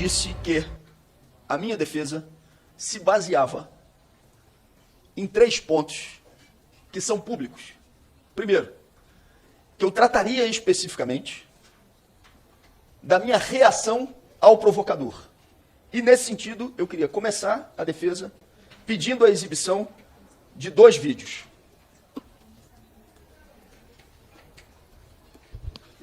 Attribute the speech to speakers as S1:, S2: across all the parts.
S1: disse que a minha defesa se baseava em 3 pontos que são públicos. Primeiro, que eu trataria especificamente da minha reação ao provocador. E, nesse sentido, eu queria começar a defesa pedindo a exibição de 2 vídeos.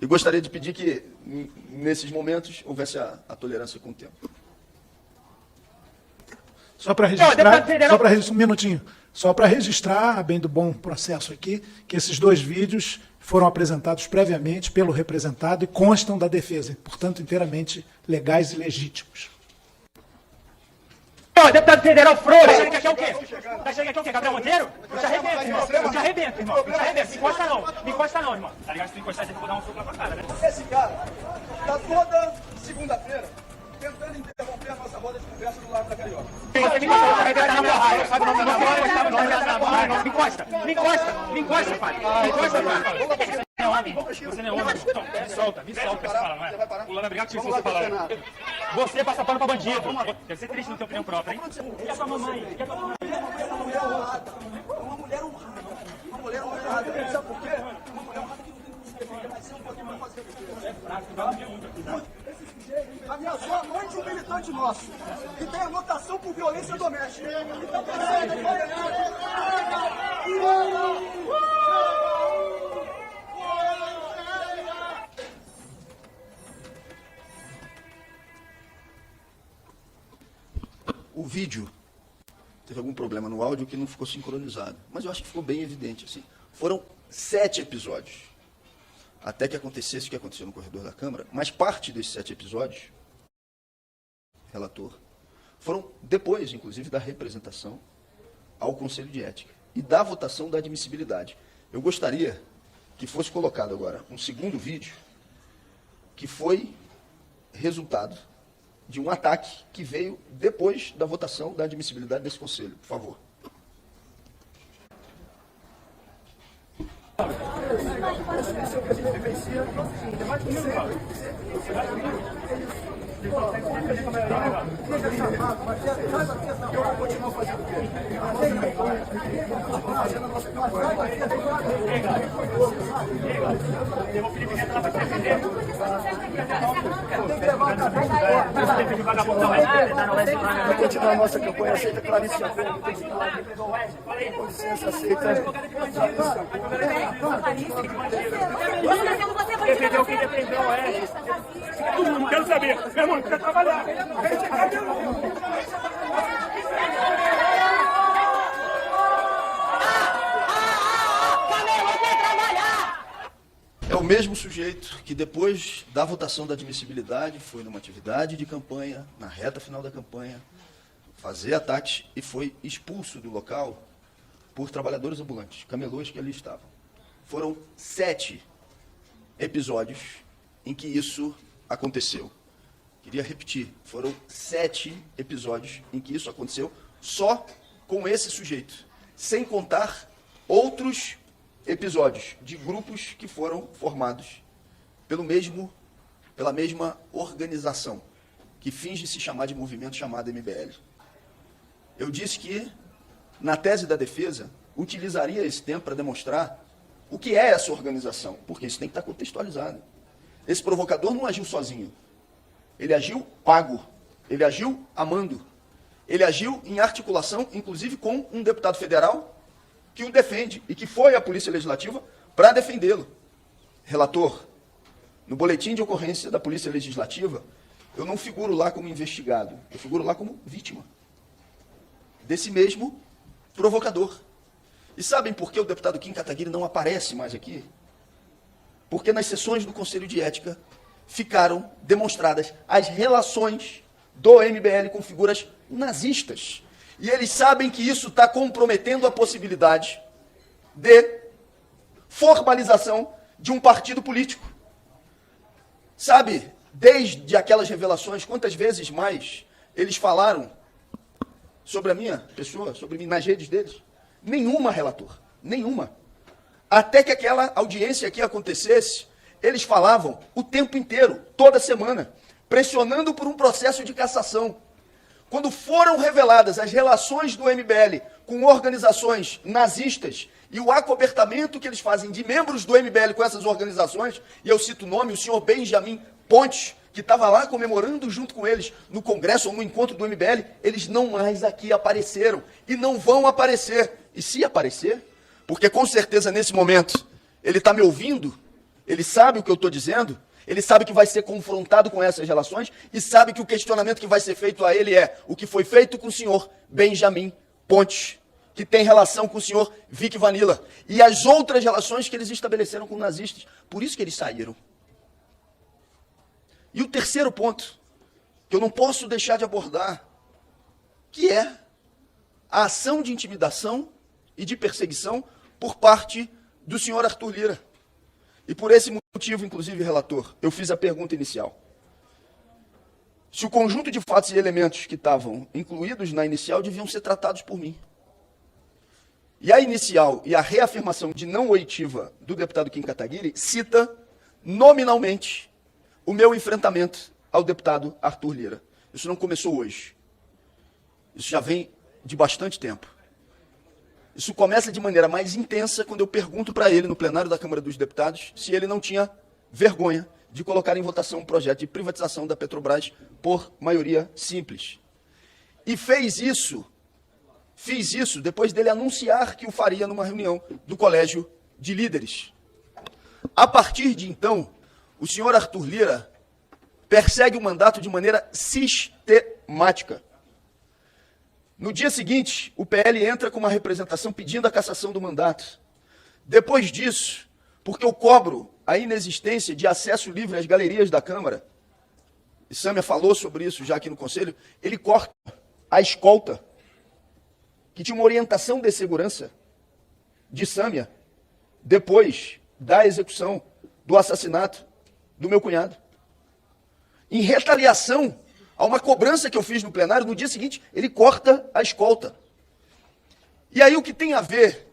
S1: E gostaria de pedir que, nesses momentos, houvesse a tolerância com o tempo.
S2: Só para registrar, um minutinho. Só para registrar, a bem do bom processo aqui, que esses 2 vídeos foram apresentados previamente pelo representado e constam da defesa, portanto, inteiramente legais e legítimos.
S3: Deputado federal Froura, tá achando que aqui é o quê? Tá achando que aqui é o quê? Gabriel Monteiro? Eu te arrebento, irmão. Eu te arrebento, irmão. Eu te arrebento. Me encosta não. Me encosta não, irmão. Tá ligado? Se tu encostar, eu vou dar um soco na tua cara, né?
S1: Esse cara está toda segunda-feira tentando interromper a nossa roda de conversa do lado da Carioca.
S3: Você me encosta, eu vou arrebentar na porrada. Sabe o nome do meu nome? Me encosta. Me encosta. Me encosta, pai. Me encosta, pai. Você não é homem. Então, me solta essa fala, não é? O Lana brigar contigo se você falar. Você passa pano pra bandido. Deve ser triste não ter opinião própria, hein? E a sua mamãe? E a tua mamãe?
S1: Uma mulher honrada. Uma mulher honrada. Uma mulher honrada. Sabe por quê? Uma mulher honrada que não tem como se defender, mas sim um pouquinho pra fazer defesa. É fraco, esse sujeito ameaçou a mãe de um militante nosso, que tem anotação por violência doméstica. Então, o vídeo teve algum problema no áudio que não ficou sincronizado, mas eu acho que ficou bem evidente. Assim. Foram 7 episódios, até que acontecesse o que aconteceu no corredor da Câmara, mas parte desses 7 episódios, relator, foram depois, inclusive, da representação ao Conselho de Ética e da votação da admissibilidade. Eu gostaria que fosse colocado agora um segundo vídeo que foi resultado de um ataque que veio depois da votação da admissibilidade desse Conselho. Por favor. Eu vou continuar fazendo o quê?
S3: Eu vou pedir que ela vai defender.
S1: Vai continuar a nossa campanha, aceita Clarice Jacob. Com licença, aceita.
S3: Defendeu quem defendeu, é. Não quero saber. Meu irmão, quer trabalhar.
S1: É o mesmo sujeito que depois da votação da admissibilidade foi numa atividade de campanha, na reta final da campanha, fazer ataques e foi expulso do local por trabalhadores ambulantes, camelôs que ali estavam. Foram 7 episódios em que isso aconteceu. Queria repetir, foram 7 episódios em que isso aconteceu só com esse sujeito, sem contar outros episódios de grupos que foram formados pela mesma organização, que finge se chamar de movimento chamado MBL. Eu disse que, na tese da defesa, utilizaria esse tempo para demonstrar o que é essa organização, porque isso tem que estar contextualizado. Esse provocador não agiu sozinho. Ele agiu pago, ele agiu amando, ele agiu em articulação, inclusive, com um deputado federal que o defende e que foi à Polícia Legislativa para defendê-lo. Relator, no boletim de ocorrência da Polícia Legislativa, eu não figuro lá como investigado, eu figuro lá como vítima desse mesmo provocador. E sabem por que o deputado Kim Kataguiri não aparece mais aqui? Porque nas sessões do Conselho de Ética ficaram demonstradas as relações do MBL com figuras nazistas. E eles sabem que isso está comprometendo a possibilidade de formalização de um partido político. Sabe, desde aquelas revelações, quantas vezes mais eles falaram sobre a minha pessoa, sobre mim, nas redes deles? Nenhuma, relator, nenhuma. Até que aquela audiência aqui acontecesse, eles falavam o tempo inteiro, toda semana, pressionando por um processo de cassação. Quando foram reveladas as relações do MBL com organizações nazistas e o acobertamento que eles fazem de membros do MBL com essas organizações, e eu cito o nome, o senhor Benjamin Pontes, que estava lá comemorando junto com eles no congresso ou no encontro do MBL, eles não mais aqui apareceram e não vão aparecer. E se aparecer, porque com certeza nesse momento ele está me ouvindo, ele sabe o que eu estou dizendo, ele sabe que vai ser confrontado com essas relações e sabe que o questionamento que vai ser feito a ele é o que foi feito com o senhor Benjamin Pontes, que tem relação com o senhor Vic Vanilla e as outras relações que eles estabeleceram com nazistas. Por isso que eles saíram. E o terceiro ponto, que eu não posso deixar de abordar, que é a ação de intimidação e de perseguição por parte do senhor Arthur Lira. E por esse motivo, inclusive, relator, eu fiz a pergunta inicial. Se o conjunto de fatos e elementos que estavam incluídos na inicial deviam ser tratados por mim. E a inicial e a reafirmação de não oitiva do deputado Kim Kataguiri cita nominalmente o meu enfrentamento ao deputado Arthur Lira. Isso não começou hoje. Isso já vem de bastante tempo. Isso começa de maneira mais intensa quando eu pergunto para ele, no plenário da Câmara dos Deputados, se ele não tinha vergonha de colocar em votação um projeto de privatização da Petrobras por maioria simples. E fiz isso depois dele anunciar que o faria numa reunião do Colégio de Líderes. A partir de então, o senhor Arthur Lira persegue o mandato de maneira sistemática. No dia seguinte, o PL entra com uma representação pedindo a cassação do mandato. Depois disso, porque eu cobro a inexistência de acesso livre às galerias da Câmara, e Sâmia falou sobre isso já aqui no Conselho, ele corta a escolta, que tinha uma orientação de segurança de Sâmia, depois da execução do assassinato do meu cunhado. Em retaliação a uma cobrança que eu fiz no plenário, no dia seguinte, ele corta a escolta. E aí o que tem a ver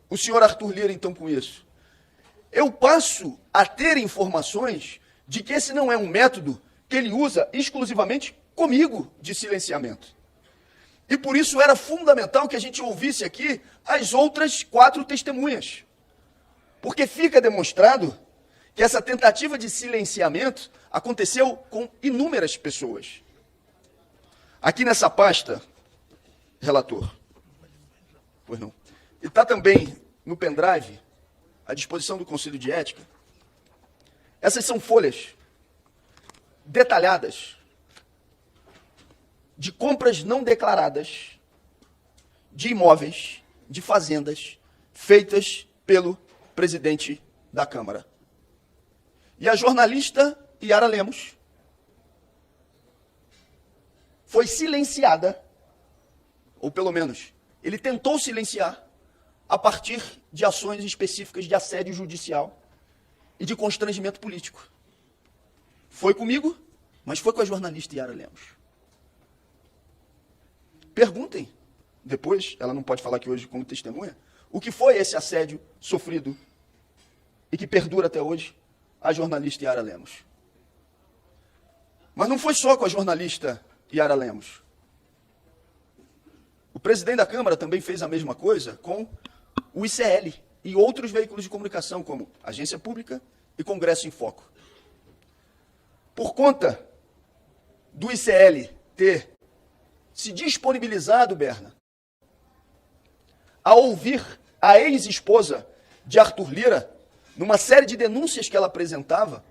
S1: o senhor Arthur Lira, então, com isso? Eu passo a ter informações de que esse não é um método que ele usa exclusivamente comigo de silenciamento. E por isso era fundamental que a gente ouvisse aqui as outras 4 testemunhas. Porque fica demonstrado que essa tentativa de silenciamento aconteceu com inúmeras pessoas. Aqui nessa pasta, relator, pois não, e está também no pendrive, à disposição do Conselho de Ética, essas são folhas detalhadas de compras não declaradas de imóveis, de fazendas, feitas pelo presidente da Câmara. E a jornalista Yara Lemos foi silenciada, ou pelo menos, ele tentou silenciar a partir de ações específicas de assédio judicial e de constrangimento político. Foi comigo, mas foi com a jornalista Yara Lemos. Perguntem, depois, ela não pode falar aqui hoje como testemunha, o que foi esse assédio sofrido e que perdura até hoje a jornalista Yara Lemos. Mas não foi só com a jornalista Yara Lemos. O presidente da Câmara também fez a mesma coisa com o ICL e outros veículos de comunicação, como Agência Pública e Congresso em Foco. Por conta do ICL ter se disponibilizado, Berna, a ouvir a ex-esposa de Arthur Lira, numa série de denúncias que ela apresentava,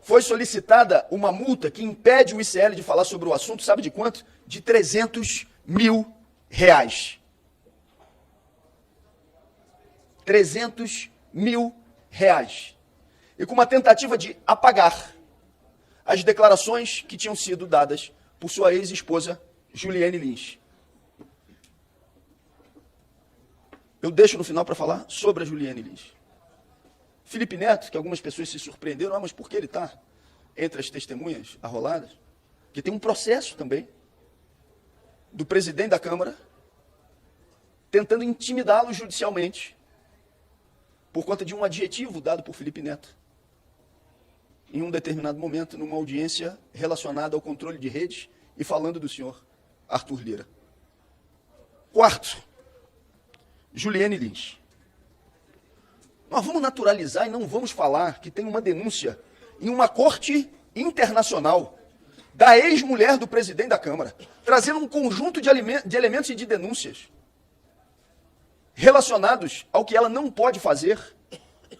S1: foi solicitada uma multa que impede o ICL de falar sobre o assunto, sabe de quanto? De R$300 mil. R$300 mil. E com uma tentativa de apagar as declarações que tinham sido dadas por sua ex-esposa, Juliane Lins. Eu deixo no final para falar sobre a Juliane Lins. Felipe Neto, que algumas pessoas se surpreenderam, mas por que ele está entre as testemunhas arroladas? Porque tem um processo também do presidente da Câmara tentando intimidá-lo judicialmente por conta de um adjetivo dado por Felipe Neto. em um determinado momento, numa audiência relacionada ao controle de redes e falando do senhor Arthur Lira. Quarto, Juliane Lins. Nós vamos naturalizar e não vamos falar que tem uma denúncia em uma corte internacional da ex-mulher do presidente da Câmara, trazendo um conjunto de elementos e de denúncias relacionados ao que ela não pode fazer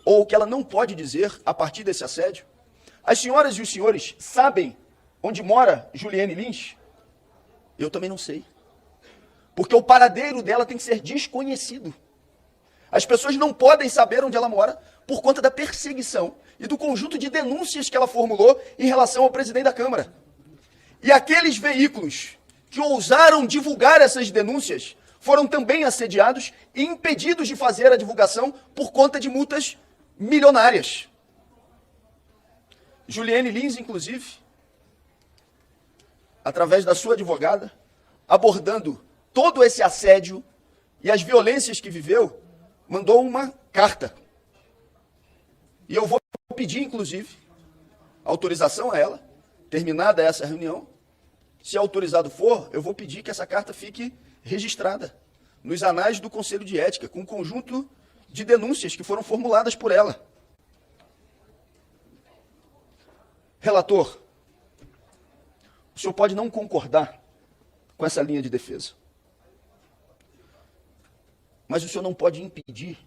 S1: ou o que ela não pode dizer a partir desse assédio. As senhoras e os senhores sabem onde mora Juliane Lins? Eu também não sei. Porque o paradeiro dela tem que ser desconhecido. As pessoas não podem saber onde ela mora por conta da perseguição e do conjunto de denúncias que ela formulou em relação ao presidente da Câmara. E aqueles veículos que ousaram divulgar essas denúncias foram também assediados e impedidos de fazer a divulgação por conta de multas milionárias. Juliane Lins, inclusive, através da sua advogada, abordando todo esse assédio e as violências que viveu, mandou uma carta. E eu vou pedir, inclusive, autorização a ela, terminada essa reunião. Se autorizado for, eu vou pedir que essa carta fique registrada nos anais do Conselho de Ética, com um conjunto de denúncias que foram formuladas por ela. Relator, o senhor pode não concordar com essa linha de defesa, mas o senhor não pode impedir,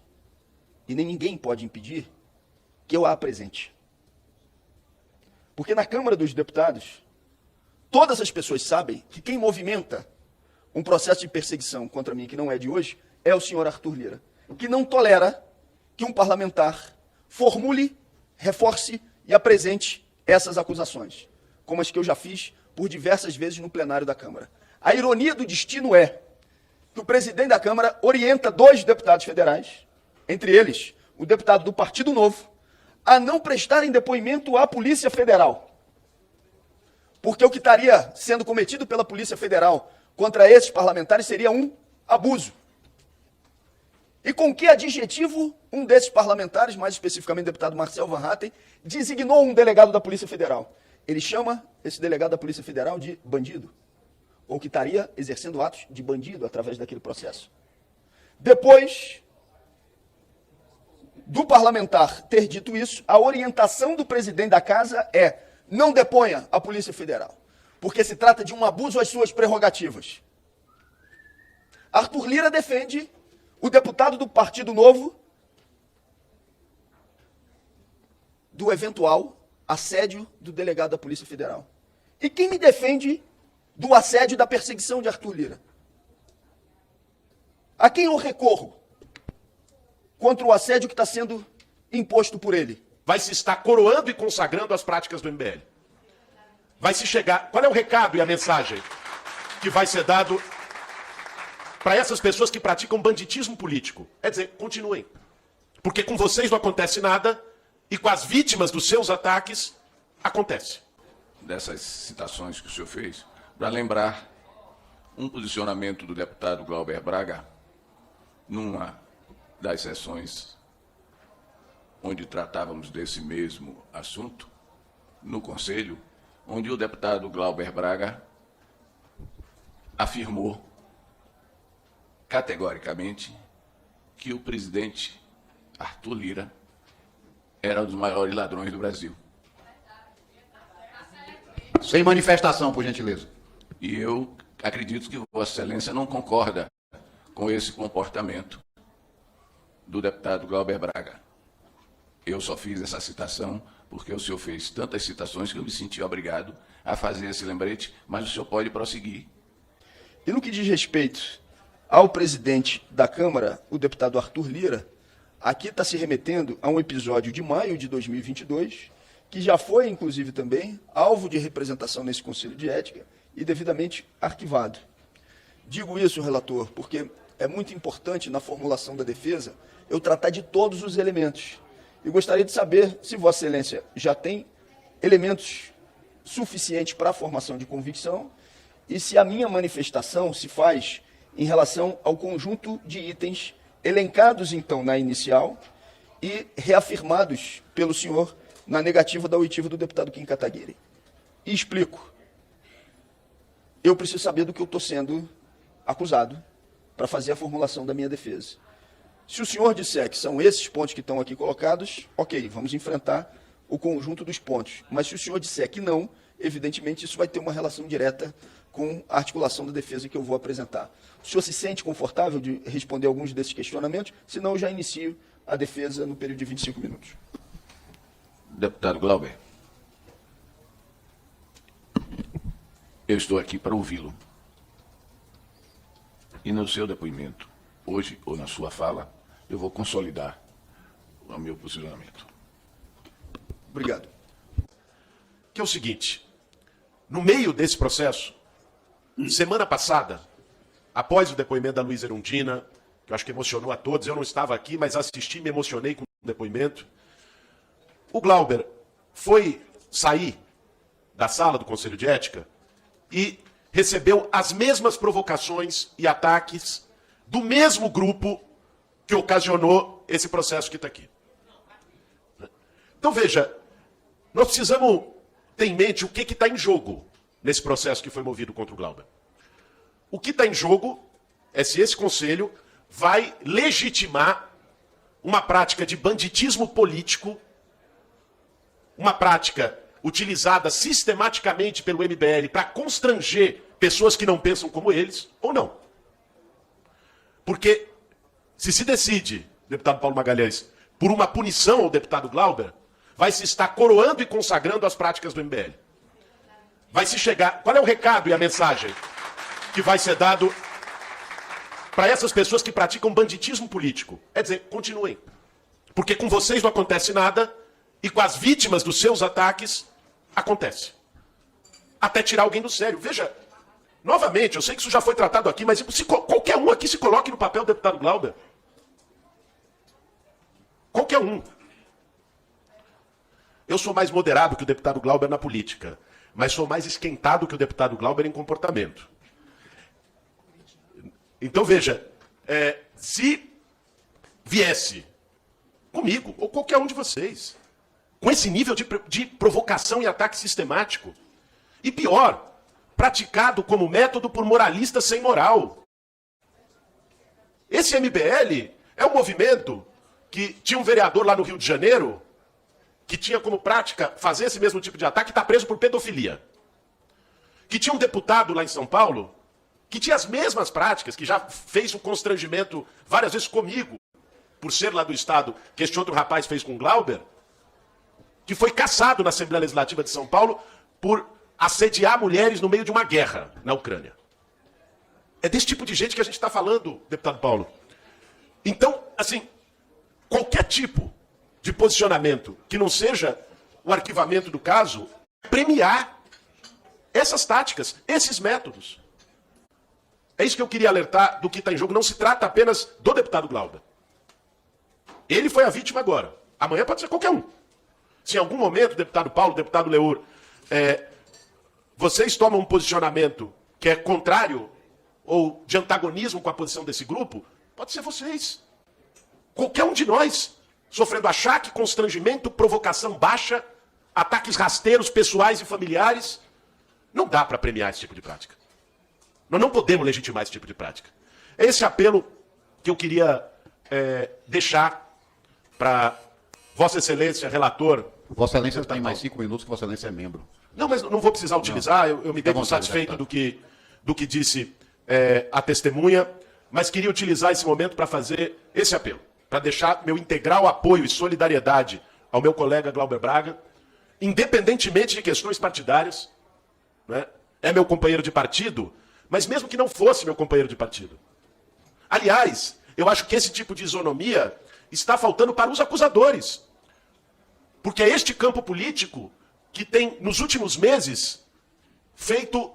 S1: e nem ninguém pode impedir, que eu a apresente. Porque na Câmara dos Deputados, todas as pessoas sabem que quem movimenta um processo de perseguição contra mim, que não é de hoje, é o senhor Arthur Lira, que não tolera que um parlamentar formule, reforce e apresente essas acusações, como as que eu já fiz por diversas vezes no plenário da Câmara. A ironia do destino é que o presidente da Câmara orienta 2 deputados federais, entre eles o deputado do Partido Novo, a não prestarem depoimento à Polícia Federal. Porque o que estaria sendo cometido pela Polícia Federal contra esses parlamentares seria um abuso. E com que adjetivo um desses parlamentares, mais especificamente o deputado Marcel Van Hatten, designou um delegado da Polícia Federal? Ele chama esse delegado da Polícia Federal de bandido, ou que estaria exercendo atos de bandido através daquele processo. Depois do parlamentar ter dito isso, a orientação do presidente da Casa é: não deponha a Polícia Federal, porque se trata de um abuso às suas prerrogativas. Arthur Lira defende o deputado do Partido Novo do eventual assédio do delegado da Polícia Federal. E quem me defende do assédio e da perseguição de Arthur Lira? A quem eu recorro contra o assédio que está sendo imposto por ele?
S4: Vai se estar coroando e consagrando as práticas do MBL. Vai se chegar... Qual é o recado e a mensagem que vai ser dado para essas pessoas que praticam banditismo político? É dizer, continuem. Porque com vocês não acontece nada e com as vítimas dos seus ataques acontece.
S5: Dessas citações que o senhor fez, para lembrar um posicionamento do deputado Glauber Braga numa das sessões onde tratávamos desse mesmo assunto, no Conselho, onde o deputado Glauber Braga afirmou categoricamente que o presidente Arthur Lira era um dos maiores ladrões do Brasil.
S6: Sem manifestação, por gentileza.
S5: E eu acredito que Vossa Excelência não concorda com esse comportamento do deputado Glauber Braga. Eu só fiz essa citação porque o senhor fez tantas citações que eu me senti obrigado a fazer esse lembrete, mas o senhor pode prosseguir.
S1: E no que diz respeito ao presidente da Câmara, o deputado Arthur Lira, aqui está se remetendo a um episódio de maio de 2022, que já foi, inclusive, também alvo de representação nesse Conselho de Ética e devidamente arquivado. Digo isso, relator, porque é muito importante na formulação da defesa eu tratar de todos os elementos. E gostaria de saber se Vossa Excelência já tem elementos suficientes para a formação de convicção e se a minha manifestação se faz em relação ao conjunto de itens elencados, então, na inicial e reafirmados pelo senhor na negativa da oitiva do deputado Kim Kataguiri. E explico. Eu preciso saber do que eu estou sendo acusado para fazer a formulação da minha defesa. Se o senhor disser que são esses pontos que estão aqui colocados, ok, vamos enfrentar o conjunto dos pontos. Mas se o senhor disser que não, evidentemente isso vai ter uma relação direta com a articulação da defesa que eu vou apresentar. O senhor se sente confortável de responder alguns desses questionamentos? Senão eu já inicio a defesa no período de 25 minutos.
S5: Deputado Glauber, eu estou aqui para ouvi-lo. E no seu depoimento, hoje ou na sua fala, eu vou consolidar o meu posicionamento.
S1: Obrigado.
S4: Que é o seguinte, no meio desse processo, semana passada, após o depoimento da Luísa Erundina, que eu acho que emocionou a todos, eu não estava aqui, mas assisti e me emocionei com o depoimento, o Glauber foi sair da sala do Conselho de Ética e recebeu as mesmas provocações e ataques do mesmo grupo que ocasionou esse processo que está aqui. Então, veja, nós precisamos ter em mente o que está em jogo nesse processo que foi movido contra o Glauber. O que está em jogo é se esse Conselho vai legitimar uma prática de banditismo político, uma prática utilizada sistematicamente pelo MBL para constranger pessoas que não pensam como eles, ou não. Porque se decide, deputado Paulo Magalhães, por uma punição ao deputado Glauber, vai se estar coroando e consagrando as práticas do MBL. Vai se chegar... Qual é o recado e a mensagem que vai ser dado para essas pessoas que praticam banditismo político? É dizer, continuem. Porque com vocês não acontece nada e com as vítimas dos seus ataques acontece. Até tirar alguém do sério. Veja, novamente, eu sei que isso já foi tratado aqui, mas se qualquer um aqui se coloque no papel do deputado Glauber. Qualquer um. Eu sou mais moderado que o deputado Glauber na política, mas sou mais esquentado que o deputado Glauber em comportamento. Então, veja, se viesse comigo, ou qualquer um de vocês, com esse nível de provocação e ataque sistemático, e pior, praticado como método por moralistas sem moral. Esse MBL é um movimento que tinha um vereador lá no Rio de Janeiro que tinha como prática fazer esse mesmo tipo de ataque e está preso por pedofilia. Que tinha um deputado lá em São Paulo que tinha as mesmas práticas, que já fez um constrangimento várias vezes comigo, por ser lá do Estado, que este outro rapaz fez com o Glauber, que foi cassado na Assembleia Legislativa de São Paulo por assediar mulheres no meio de uma guerra na Ucrânia. É desse tipo de gente que a gente está falando, deputado Paulo. Então, assim, qualquer tipo de posicionamento que não seja o arquivamento do caso, premiar essas táticas, esses métodos. É isso que eu queria alertar do que está em jogo. Não se trata apenas do deputado Glauber. Ele foi a vítima agora. Amanhã pode ser qualquer um. Se em algum momento, deputado Paulo, deputado Leur, vocês tomam um posicionamento que é contrário ou de antagonismo com a posição desse grupo, pode ser vocês. Qualquer um de nós, sofrendo achaque, constrangimento, provocação baixa, ataques rasteiros pessoais e familiares. Não dá para premiar esse tipo de prática. Nós não podemos legitimar esse tipo de prática. É esse apelo que eu queria deixar para Vossa Excelência, relator.
S6: Vossa Excelência está em mais 5 minutos, que Vossa Excelência é membro.
S4: Não, mas não vou precisar utilizar, eu me dei satisfeito do que disse a testemunha, mas queria utilizar esse momento para fazer esse apelo, para deixar meu integral apoio e solidariedade ao meu colega Glauber Braga, independentemente de questões partidárias, né? É meu companheiro de partido, mas mesmo que não fosse meu companheiro de partido. Aliás, eu acho que esse tipo de isonomia está faltando para os acusadores. Porque é este campo político que tem, nos últimos meses, feito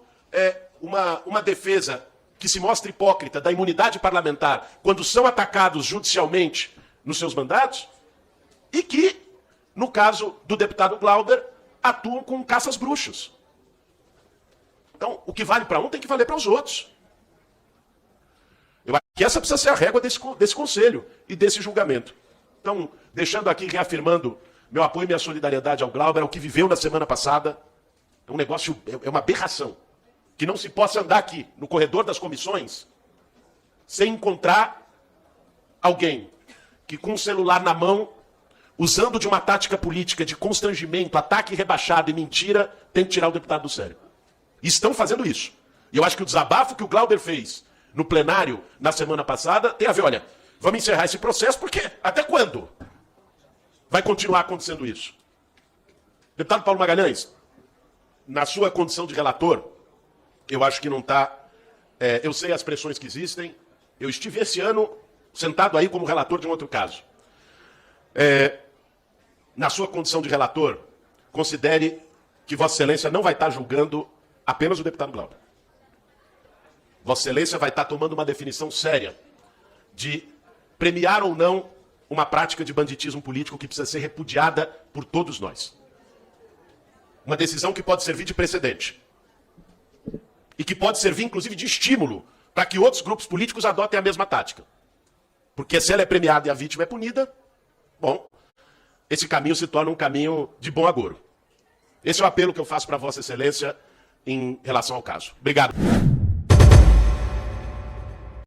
S4: uma defesa que se mostra hipócrita da imunidade parlamentar quando são atacados judicialmente nos seus mandatos e que, no caso do deputado Glauber, atuam com caças bruxas. Então, o que vale para um tem que valer para os outros. Eu acho que essa precisa ser a régua desse conselho e desse julgamento. Então, deixando aqui, reafirmando meu apoio e minha solidariedade ao Glauber, ao que viveu na semana passada. É um negócio, é uma aberração. Que não se possa andar aqui, no corredor das comissões, sem encontrar alguém que com o celular na mão, usando de uma tática política de constrangimento, ataque rebaixado e mentira, tem que tirar o deputado do sério. E estão fazendo isso. E eu acho que o desabafo que o Glauber fez no plenário na semana passada tem a ver, olha, vamos encerrar esse processo, porque até quando vai continuar acontecendo isso? Deputado Paulo Magalhães, na sua condição de relator, eu acho que não está... eu sei as pressões que existem. Eu estive esse ano sentado aí como relator de um outro caso. Na sua condição de relator, considere que Vossa Excelência não vai estar julgando apenas o deputado Glauber. Vossa Excelência vai estar tomando uma definição séria de premiar ou não uma prática de banditismo político que precisa ser repudiada por todos nós. Uma decisão que pode servir de precedente. E que pode servir, inclusive, de estímulo para que outros grupos políticos adotem a mesma tática. Porque se ela é premiada e a vítima é punida, bom, esse caminho se torna um caminho de bom agouro. Esse é o apelo que eu faço para Vossa Excelência em relação ao caso. Obrigado.